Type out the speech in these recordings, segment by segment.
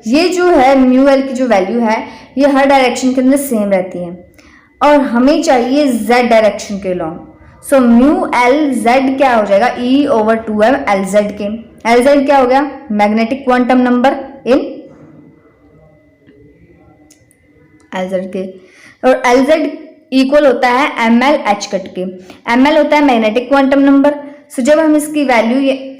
ये जो है म्यू एल की जो वैल्यू है ये हर डायरेक्शन के अंदर सेम रहती है और हमें चाहिए z डायरेक्शन के लॉन्ग। सो म्यू एल जेड क्या हो जाएगा, E/2m एल जेड के। एल जेड क्या हो गया, magnetic quantum number in L Z के, और एल जेड इक्वल होता है एम एल एच कट के। एम एल होता है मैग्नेटिक क्वांटम नंबर। सो जब हम इसकी वैल्यू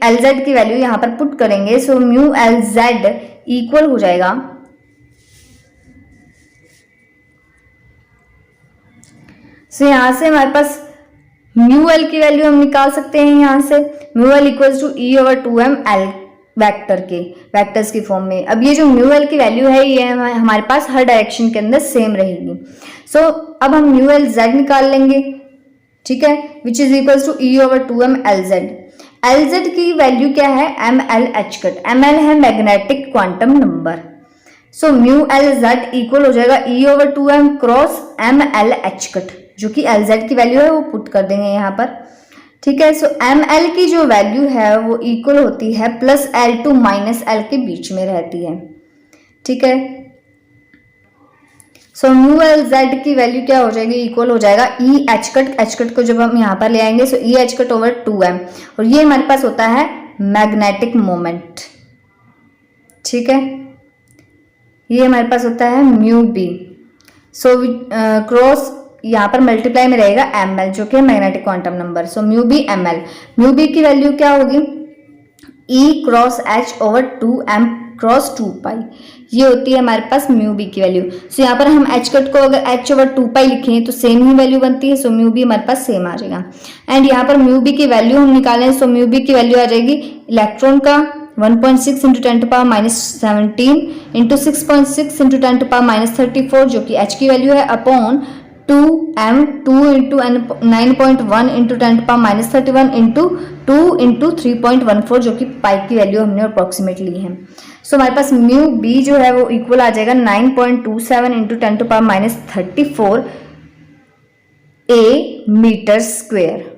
एल जेड की वैल्यू यहाँ पर पुट करेंगे, सो म्यू एल जेड इक्वल हो जाएगा सो यहाँ से हमारे पास म्यू एल की वैल्यू हम निकाल सकते हैं यहाँ से, mu L equals to E/2m L vector के, वेक्टर्स की फॉर्म में। अब ये जो म्यू एल की वैल्यू है ये हमारे पास हर डायरेक्शन के अंदर सेम रहेगी। सो अब हम म्यू एल जेड निकाल लेंगे, ठीक है, which is equals to E/2m L Z. L Z की वैल्यू क्या है, M L H cut. M L है magnetic quantum number. So mu L Z equal हो जाएगा E/2m cross M L H cut, जो कि एल जेड की value है वो पुट कर देंगे यहाँ पर, ठीक है। सो एम एल की जो वैल्यू है वो इक्वल होती है plus L to minus L के बीच में रहती है, ठीक है। सो म्यू एल जेड की वैल्यू क्या हो जाएगी, इक्वल हो जाएगा E H cut. H cut को जब हम यहाँ पर ले आएंगे so E H cut over 2m, और ये हमारे पास होता है मैग्नेटिक मोमेंट, ठीक है। ये हमारे पास होता है म्यू बी। सो क्रॉस यहाँ पर मल्टीप्लाई में रहेगा एम एल, जो कि magnetic quantum number. So mu B M L, mu B की वैल्यू क्या होगी, E cross H over 2m cross 2 pi, ये होती है हमारे पास म्यू बी की वैल्यू। सो यहाँ पर हम एच कट को अगर एच ओवर 2 पाई लिखें तो सेम ही वैल्यू बनती है। सो म्यू बी हमारे पास सेम आ जाएगा। एंड यहाँ पर म्यू बी की वैल्यू हम निकालें, सो म्यू बी की वैल्यू आ जाएगी इलेक्ट्रॉन का 1.6 इंटू 10⁻⁻17 इंटू 6.6 इंटू 10⁻⁻34, जो कि एच की वैल्यू है, upon 2m 2 into 9.1 into 10⁻31 into 2 into 3.14, जो कि पाई की वैल्यू हमने अप्रोक्सीमेट ली है। सो हमारे पास म्यू बी जो है वो इक्वल आ जाएगा 9.27 into 10⁻34 A metre square.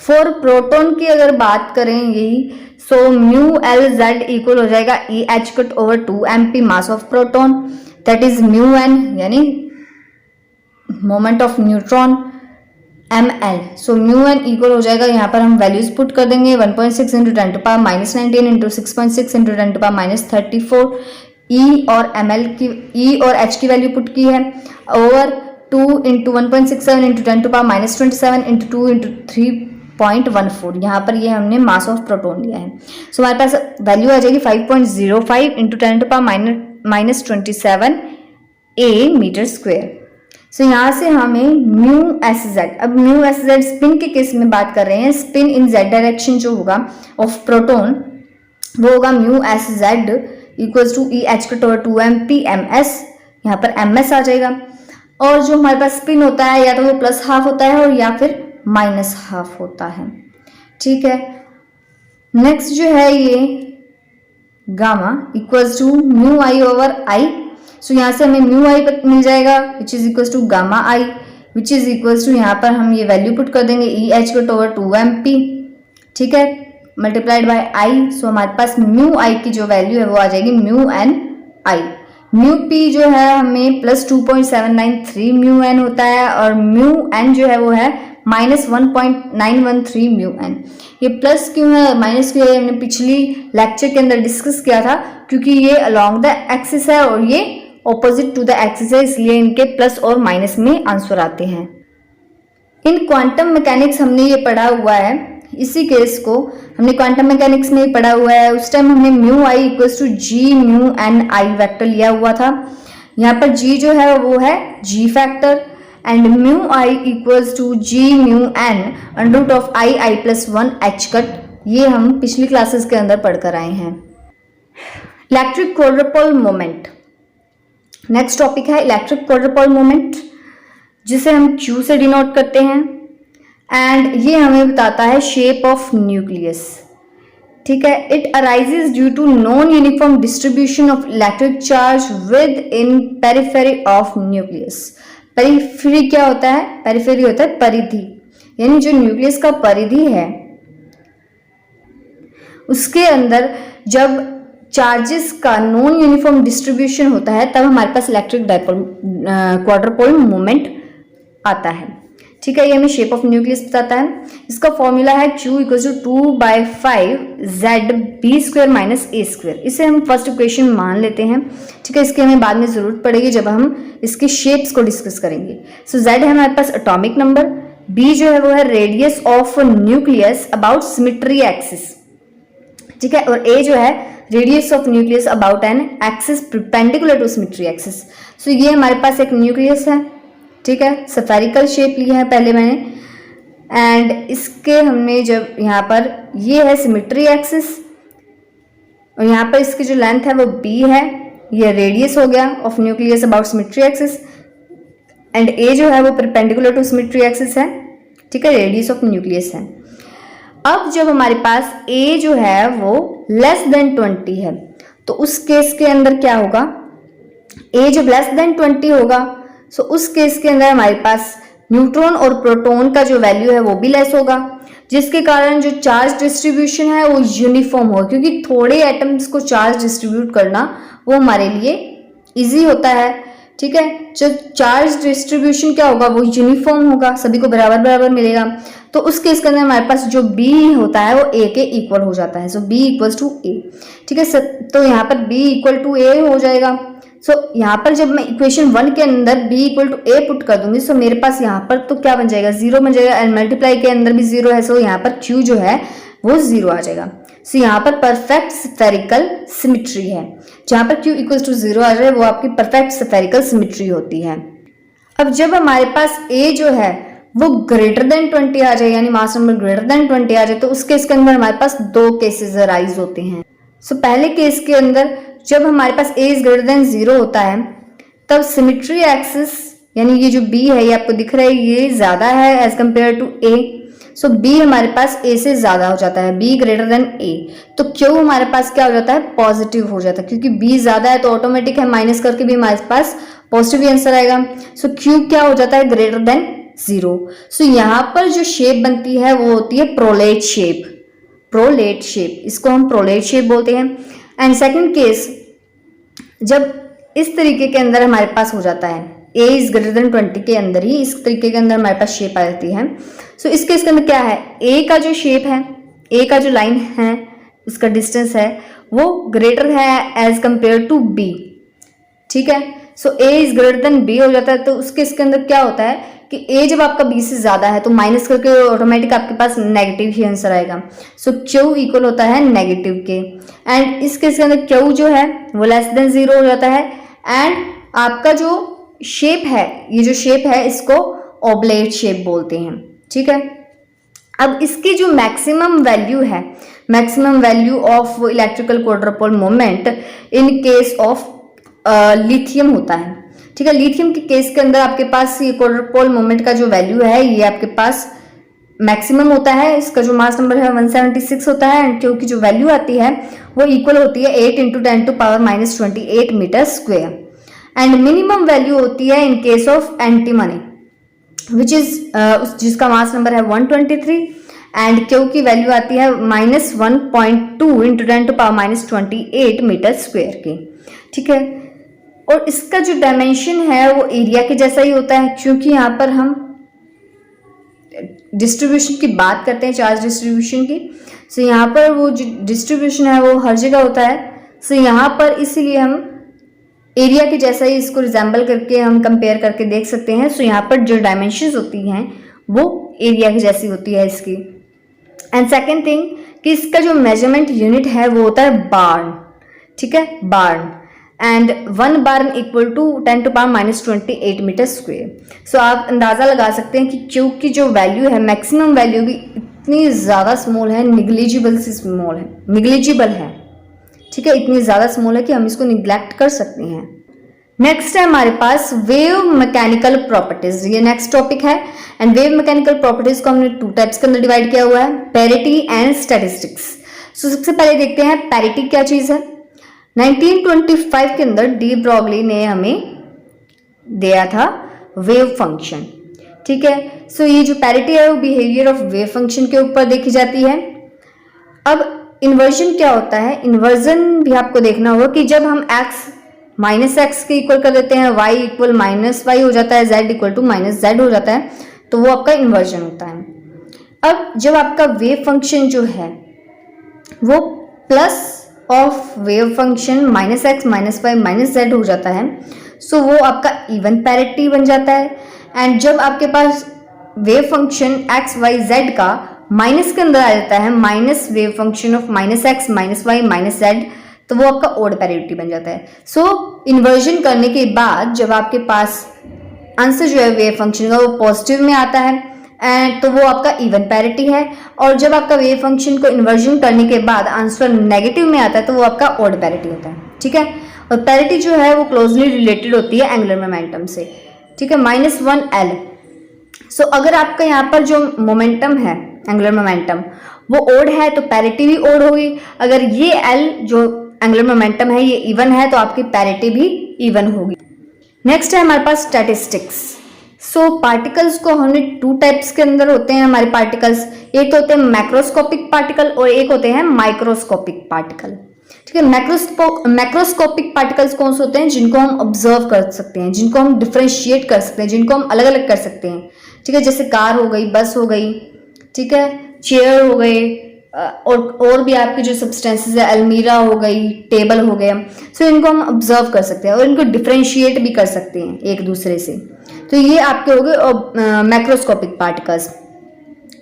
For proton की अगर बात करें यही, so mu L Z equal हो जाएगा E H cut over 2mp mass of proton, that is mu N यानी moment of neutron M L. So mu N equal हो जाएगा, यहाँ पर हम वैल्यूज पुट कर देंगे 1.6 इंटू 10⁻⁻19 इंटू 6.6 इंटू 10⁻34, ई और एम एल की ई और एच की वैल्यू पुट की है, over 2 into 1.67 into 10⁻27 into 2 into 3.14, यहाँ पर ये हमने मास ऑफ प्रोटॉन लिया है। सो हमारे पास वैल्यू आ जाएगी 5.05 इंटू 10⁻⁻27 ए मीटर स्क्वेयर। सो यहाँ से हमें म्यू एस जेड, अब म्यू एस जेड स्पिन के केस में बात कर रहे हैं, स्पिन इन जेड डायरेक्शन जो होगा ऑफ प्रोटॉन वो होगा mu S Z equals to E H cut over 2mp M S, यहाँ पर एम एस आ जाएगा। और जो हमारे पास स्पिन होता है या तो वो प्लस हाफ होता है और या फिर माइनस हाफ होता है, ठीक है। नेक्स्ट जो है ये gamma equals to mu I over I. So यहाँ से हमें म्यू आई मिल जाएगा which is equals to gamma I, which is equals to यहाँ पर हम ये वैल्यू पुट कर देंगे ई एच कट ओवर 2mp, ठीक है, मल्टीप्लाइड बाय आई। सो हमारे पास म्यू आई की जो वैल्यू है वो आ जाएगी म्यू एन आई। म्यू पी जो है हमें प्लस 2.793 म्यू एन होता है, और म्यू एन जो है वो है माइनस 1.913 म्यू एन। ये प्लस क्यों है माइनस क्यों है, हमने पिछली लेक्चर के अंदर डिस्कस किया था, क्योंकि ये अलोंग द एक्सिस है और ये ऑपोजिट टू द एक्सिस है, इसलिए इनके प्लस और माइनस में आंसर आते हैं। इन क्वांटम मैकेनिक्स हमने ये पढ़ा हुआ है, इसी केस को हमने क्वांटम मैकेनिक्स में ही पढ़ा हुआ है। उस टाइम हमने mu I equals to G mu N I vector लिया हुआ था। यहाँ पर जी जो है वो है G factor, and mu I equals to G mu N under root of I I plus 1 H cut, ये हम पिछली क्लासेस के अंदर पढ़कर आए हैं। Electric quadrupole moment, next topic है इलेक्ट्रिक क्वाड्रुपल मोमेंट, जिसे हम Q से डिनोट करते हैं, एंड ये हमें बताता है शेप ऑफ न्यूक्लियस, ठीक है। It arises due to non uniform distribution of electric charge within periphery of nucleus. Periphery क्या होता है, पेरिफेरी होता है परिधि, यानी जो न्यूक्लियस का परिधि है उसके अंदर जब चार्जेस का नॉन यूनिफॉर्म डिस्ट्रीब्यूशन होता है तब हमारे पास इलेक्ट्रिक डाइपोल क्वाड्रुपोल मोमेंट आता है। ठीक है, ये हमें शेप ऑफ न्यूक्लियस बताता है। इसका फॉर्मूला है Q equal to 2/5Z B² - A²। इसे हम फर्स्ट इक्वेशन मान लेते हैं। ठीक है, इसकी हमें बाद में जरूरत पड़ेगी जब हम इसके शेप्स को डिस्कस करेंगे। सो Z है हमारे पास एटॉमिक नंबर, B जो है वो है radius of nucleus about symmetry axis. ठीक है, और A जो है radius of nucleus about an axis perpendicular to symmetry axis. So ये हमारे पास एक न्यूक्लियस है। ठीक है, स्फेरिकल शेप लिया है पहले मैंने, एंड इसके हमने जब यहाँ पर ये है सिमेट्री एक्सिस और यहाँ पर इसकी जो लेंथ है वो B है, ये रेडियस हो गया of nucleus about symmetry axis, and A जो है वो परपेंडिकुलर टू सिमेट्री एक्सिस है। ठीक है, रेडियस ऑफ न्यूक्लियस है। अब जब हमारे पास A जो है वो लेस देन 20 है तो उस केस के अंदर क्या होगा, A जब लेस देन 20 होगा सो उस केस के अंदर हमारे पास न्यूट्रॉन और प्रोटॉन का जो वैल्यू है वो भी लेस होगा, जिसके कारण जो चार्ज डिस्ट्रीब्यूशन है वो यूनिफॉर्म होगा, क्योंकि थोड़े एटम्स को चार्ज डिस्ट्रीब्यूट करना वो हमारे लिए इजी होता है। ठीक है, जो चार्ज डिस्ट्रीब्यूशन क्या होगा वो यूनिफॉर्म होगा, सभी को बराबर बराबर मिलेगा। तो उस केस के अंदर हमारे पास जो B होता है वो A के इक्वल हो जाता है। सो B इक्वल्स टू A। ठीक है, तो यहाँ पर B इक्वल टू A हो जाएगा। सो यहाँ पर जब मैं इक्वेशन 1 के अंदर B equal to A put कर दूंगी सो मेरे पास यहाँ पर तो क्या बन जाएगा, 0 बन जाएगा, एंड मल्टीप्लाई के अंदर भी 0 है, सो यहाँ पर Q जो है वो 0 आ जाएगा। सो यहाँ पर परफेक्ट स्फेरिकल सिमेट्री है, जहां पर Q इक्वल्स टू 0 आ जाए वो आपकी परफेक्ट स्फेरिकल सिमेट्री होती है। अब जब हमारे पास A जो है वो ग्रेटर देन 20 आ जाए, यानी मास नंबर ग्रेटर देन 20 आ जाए, तो उस केस के अंदर हमारे पास दो केसेस अराइज होते हैं। सो पहले केस के अंदर जब हमारे पास A इज ग्रेटर देन 0 होता है तब सिमेट्री एक्सिस यानी ये जो B है ये आपको दिख रहा है ये ज्यादा है as compared to A। So B हमारे पास A से ज्यादा हो जाता है, B ग्रेटर देन A। तो Q हमारे पास क्या हो जाता है, पॉजिटिव हो जाता है, क्योंकि B ज्यादा है तो ऑटोमेटिक है माइनस करके भी हमारे पास पॉजिटिव आंसर आएगा। सो Q क्या हो जाता है, ग्रेटर देन 0। सो यहाँ पर जो शेप बनती है वो होती है प्रोलेट शेप, प्रोलेट शेप, इसको हम प्रोलेट शेप बोलते हैं। एंड सेकंड केस जब इस तरीके के अंदर हमारे पास हो जाता है A इज ग्रेटर देन 20 के अंदर ही इस तरीके के अंदर हमारे पास शेप आ जाती है। सो इस केस के अंदर क्या है, A का जो शेप है, A का जो लाइन है उसका डिस्टेंस है वो ग्रेटर है एज कंपेयर टू B। ठीक है, so A is greater than B हो जाता है। तो उस केस के अंदर क्या होता है कि A जब आपका B से ज्यादा है तो माइनस करके ऑटोमेटिक आपके पास नेगेटिव ही आंसर आएगा। सो Q इक्वल होता है नेगेटिव के, एंड इस केस के अंदर Q जो है वो लेस देन 0 हो जाता है। एंड आपका जो शेप है, ये जो शेप है इसको ऑब्लेट शेप बोलते हैं। ठीक है, अब इसकी जो मैक्सिमम वैल्यू है, maximum value of electrical quadrupole moment in case of lithium होता है। ठीक है, लिथियम के केस के अंदर आपके पास ये क्वाड्रुपोल मोमेंट का जो वैल्यू है ये आपके पास मैक्सिमम होता है, इसका जो मास नंबर है 176 होता है, एंड क्योंकि जो वैल्यू आती है वो इक्वल होती है 8 × 10⁻⁻28 metre square. And minimum value होती है in case of antimony which is जिसका मास नंबर है 123, एंड क्यू की वैल्यू आती है -1.2 × 10⁻28 मीटर स्क्वायर की। ठीक है, और इसका जो डायमेंशन है वो एरिया के जैसा ही होता है, क्योंकि यहाँ पर हम डिस्ट्रीब्यूशन की बात करते हैं, चार्ज डिस्ट्रीब्यूशन की। सो यहाँ पर वो जो डिस्ट्रीब्यूशन है वो हर जगह होता है। सो यहाँ पर इसीलिए हम एरिया के जैसा ही इसको रिजेंबल करके हम कंपेयर करके देख सकते हैं। सो यहाँ पर जो डायमेंशंस होती हैं वो एरिया की जैसी होती है इसकी। एंड सेकेंड थिंग कि इसका जो मेजरमेंट यूनिट है वो होता है बार्न। ठीक है, बार्न, and 1 barn equal to 10⁻⁻28 metre square. So आप अंदाज़ा लगा सकते हैं कि Q की जो वैल्यू है, मैक्सिमम वैल्यू भी इतनी ज़्यादा स्मॉल है, निग्लिजिबल सी स्मॉल है, निग्लिजिबल है। ठीक है, इतनी ज़्यादा स्मॉल है कि हम इसको निग्लेक्ट कर सकते हैं। नेक्स्ट है हमारे पास वेव मैकेनिकल प्रॉपर्टीज, ये नेक्स्ट टॉपिक है। एंड वेव मैकेनिकल प्रॉपर्टीज को हमने 2 टाइप्स के अंदर डिवाइड किया हुआ है, पैरिटी एंड स्टैटिस्टिक्स। सो सबसे पहले देखते हैं पैरिटी क्या चीज़ है। 1925 के अंदर डी ब्रॉगली ने हमें दिया था वेव फंक्शन। ठीक है, सो ये जो पैरिटी है वो बिहेवियर ऑफ वेव फंक्शन के ऊपर देखी जाती है। अब इन्वर्जन क्या होता है, इन्वर्जन भी आपको देखना होगा कि जब हम x माइनस एक्स के इक्वल कर देते हैं, y इक्वल माइनस वाई हो जाता है, z equal to minus Z हो जाता है, तो वो आपका इन्वर्जन होता है। अब जब आपका वेव फंक्शन जो है वो plus of wave function minus X minus Y minus Z हो जाता है, सो वो आपका इवन पैरिटी बन जाता है। एंड जब आपके पास wave function X Y Z का माइनस के अंदर आ जाता है, minus wave function of minus X minus Y minus Z, तो वो आपका ऑड पैरिटी बन जाता है। सो इन्वर्जन करने के बाद जब आपके पास आंसर जो है वेव फंक्शन का वो पॉजिटिव में आता है एंड तो वो आपका इवन पैरिटी है, और जब आपका वेव फंक्शन को इन्वर्जन करने के बाद आंसर नेगेटिव में आता है तो वो आपका ऑड पैरिटी होता है। ठीक है, और पैरिटी जो है वो क्लोजली रिलेटेड होती है एंगुलर मोमेंटम से। ठीक है, -1L। सो अगर आपका यहाँ पर जो मोमेंटम है एंगुलर मोमेंटम वो ओड है तो पैरिटी भी ओड होगी। अगर ये L जो एंगुलर मोमेंटम है ये इवन है तो आपकी पैरिटी भी इवन होगी। नेक्स्ट है हमारे पास स्टैटिस्टिक्स। सो पार्टिकल्स को हमने 2 टाइप्स के अंदर होते हैं हमारे पार्टिकल्स, एक तो होते हैं मैक्रोस्कोपिक पार्टिकल और एक होते हैं माइक्रोस्कोपिक पार्टिकल। ठीक है, मैक्रोस्कोपिक पार्टिकल्स कौन से होते हैं, जिनको हम ऑब्जर्व कर सकते हैं, जिनको हम डिफ्रेंशिएट कर सकते हैं, जिनको हम अलग अलग कर सकते हैं। ठीक है, जैसे कार हो गई, बस हो गई, ठीक है, चेयर हो गए, और भी आपके जो सब्सटेंसेस है, अलमीरा हो गई, टेबल हो गया। सो इनको हम ऑब्जर्व कर सकते हैं और इनको डिफ्रेंशिएट भी कर सकते हैं एक दूसरे से। तो ये आपके हो गए मैक्रोस्कोपिक पार्टिकल्स।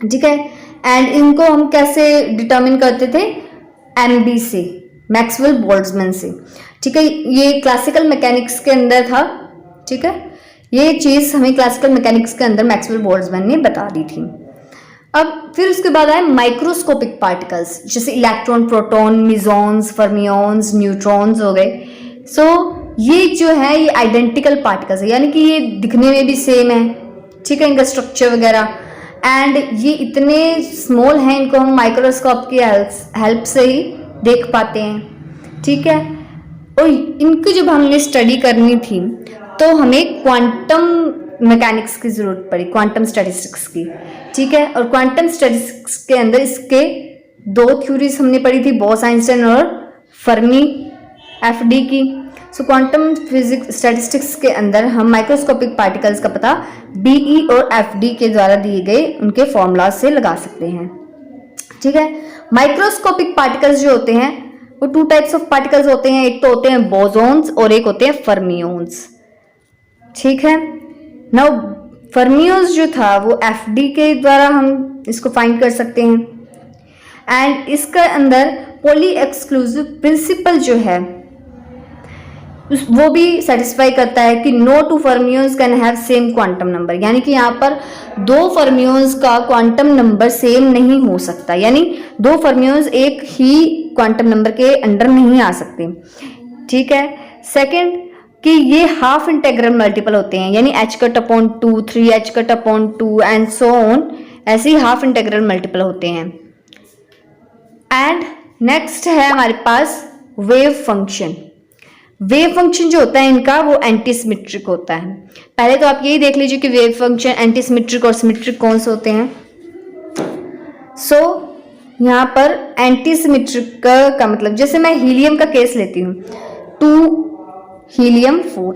ठीक है, एंड इनको हम कैसे डिटरमिन करते थे, MB से, मैक्सवेल बोल्ट्जमैन से। ठीक है, ये क्लासिकल मैकेनिक्स के अंदर था। ठीक है, ये चीज हमें क्लासिकल मैकेनिक्स के अंदर मैक्सवेल बोल्ट्जमैन ने बता दी थी। अब फिर उसके बाद आए माइक्रोस्कोपिक पार्टिकल्स, जैसे इलेक्ट्रॉन, प्रोटॉन, मिजॉन्स, फर्मियॉन्स, न्यूट्रॉन्स हो गए। सो ये जो है ये आइडेंटिकल पार्टिकल्स है, यानी कि ये दिखने में भी सेम है। ठीक है, इनका स्ट्रक्चर वगैरह, एंड ये इतने स्मॉल हैं, इनको हम माइक्रोस्कोप की हेल्प से ही देख पाते हैं। ठीक है, और इनकी जब हमने स्टडी करनी थी तो हमें क्वांटम मैकेनिक्स की जरूरत पड़ी, क्वांटम स्टैटिस्टिक्स की। ठीक है, और क्वांटम स्टैटिस्टिक्स के अंदर इसके 2 थ्योरीज हमने पढ़ी थी, बोस-आइंस्टाइन और फर्मी FD की। सो क्वांटम फिजिक्स स्टैटिस्टिक्स के अंदर हम माइक्रोस्कोपिक पार्टिकल्स का पता BE और FD के द्वारा दिए गए उनके फॉर्मूला से लगा सकते हैं। ठीक है, माइक्रोस्कोपिक पार्टिकल्स जो होते हैं वो 2 टाइप्स ऑफ पार्टिकल्स होते हैं, एक तो होते हैं बोसॉन्स और एक होते हैं फर्मियॉन्स। ठीक है, नाउ फर्मियॉन्स जो था वो FD के द्वारा हम इसको फाइंड कर सकते हैं, एंड इसके अंदर पॉली एक्सक्लूसिव प्रिंसिपल जो है वो भी सेटिस्फाई करता है कि no 2 fermions can have same quantum number, यानी कि यहाँ पर 2 फर्मियॉन्स का क्वांटम नंबर सेम नहीं हो सकता, यानी 2 फर्मियॉन्स एक ही क्वांटम नंबर के अंडर नहीं आ सकते। ठीक है, सेकंड कि ये हाफ इंटेग्रल मल्टीपल होते हैं, यानी h/2, 3h/2 and so on, ऐसे ही हाफ इंटेग्रल मल्टीपल होते हैं। एंड नेक्स्ट है हमारे पास वेव फंक्शन। वेव फंक्शन जो होता है इनका वो एंटी सिमेट्रिक होता है। पहले तो आप यही देख लीजिए कि वेव फंक्शन एंटी सिमेट्रिक और सिमेट्रिक कौन से होते हैं। सो यहाँ पर एंटी सिमेट्रिक का मतलब, जैसे मैं हीलियम का केस लेती हूँ, 2 हीलियम 4।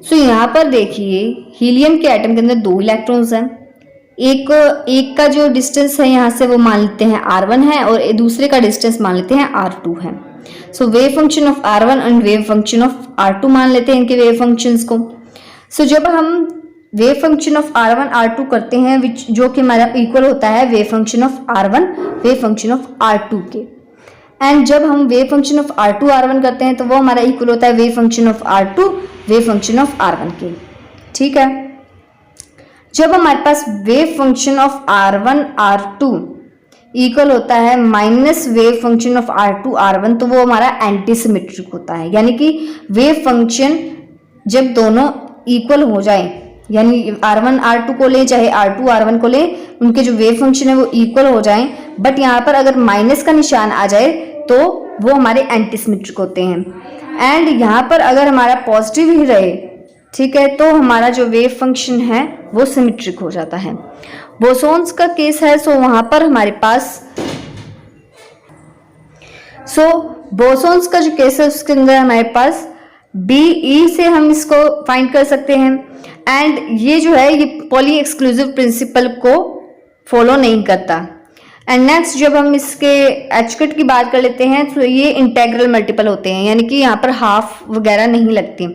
सो यहाँ पर देखिए हीलियम के एटम के अंदर 2 इलेक्ट्रॉन्स हैं, एक का जो डिस्टेंस है यहाँ से वो मान लेते हैं R1 है और दूसरे का डिस्टेंस मान लेते हैं R2 है। So wave function of R1 and wave function of R2 मान लेते हैं इनके वेव फंक्शंस को। सो जब हम wave function of R1 R2 करते हैं विच जो कि हमारा इक्वल होता है wave function of R1 wave function of R2 के, एंड जब हम wave function of R2 R1 करते हैं तो वो हमारा इक्वल होता है wave function of R2 wave function of R1 के। ठीक है, जब हमारे पास wave function of R1 R2 equal होता है minus wave function of R2 R1, तो वो हमारा एंटी सिमेट्रिक होता है, यानी कि वेव फंक्शन जब दोनों इक्वल हो जाए, यानी R1 R2 को लें चाहे R2 R1 को लें, उनके जो वेव फंक्शन है वो इक्वल हो जाएं, बट यहाँ पर अगर माइनस का निशान आ जाए तो वो हमारे एंटी सिमेट्रिक होते हैं। एंड यहाँ पर अगर हमारा पॉजिटिव ही रहे, ठीक है, तो हमारा जो वेव फंक्शन है वो सिमेट्रिक हो जाता है। बोसॉन्स का केस है, सो वहां पर हमारे पास सो बोसॉन्स का जो केस है उसके अंदर हमारे पास BE से हम इसको फाइंड कर सकते हैं, एंड ये जो है ये पॉली एक्सक्लूसिव प्रिंसिपल को फॉलो नहीं करता। एंड नेक्स्ट जब हम इसके एच कट की बात कर लेते हैं तो ये इंटेग्रल मल्टीपल होते हैं, यानी कि यहाँ पर हाफ वगैरह नहीं लगती।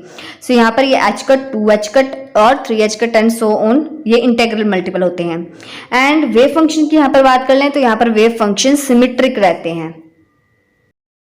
सो यहाँ पर ये एच कट, 2H कट और 3H cut and so on, ये इंटेग्रल मल्टीपल होते हैं। एंड वेव फंक्शन की यहाँ पर बात कर लें तो यहाँ पर वेव फंक्शन सिमेट्रिक रहते हैं।